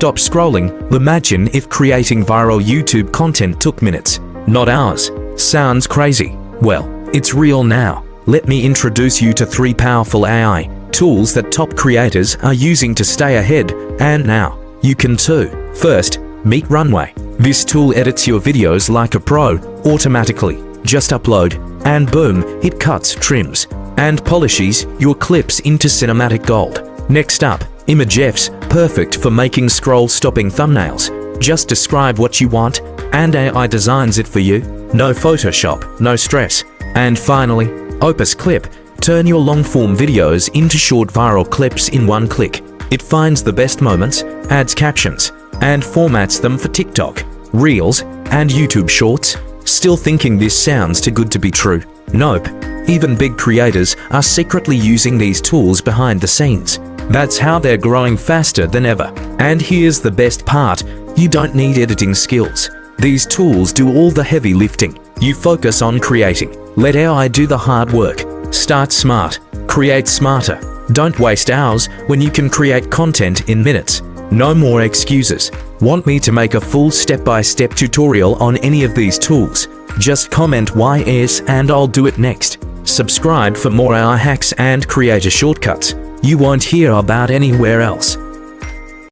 stop scrolling. Imagine if creating viral YouTube content took minutes, not hours. Sounds crazy? Well, it's real now. Let me introduce you to 3 powerful AI tools that top creators are using to stay ahead, and now you can too. First, meet Runway. This tool edits your videos like a pro, automatically. Just upload, and boom, it cuts, trims, and polishes your clips into cinematic gold. Next up, ImageFX, perfect for making scroll-stopping thumbnails. Just describe what you want, and AI designs it for you. No Photoshop, no stress. And finally, Opus Clip. Turn your long-form videos into short viral clips in one click. It finds the best moments, adds captions, and formats them for TikTok, Reels, and YouTube Shorts. Still thinking this sounds too good to be true? Nope. Even big creators are secretly using these tools behind the scenes. That's how they're growing faster than ever. And here's the best part, you don't need editing skills. These tools do all the heavy lifting. You focus on creating. Let AI do the hard work. Start smart. Create smarter. Don't waste hours when you can create content in minutes. No more excuses. Want me to make a full step-by-step tutorial on any of these tools? Just comment YS and I'll do it next. Subscribe for more AI hacks and creator shortcuts you won't hear about anywhere else.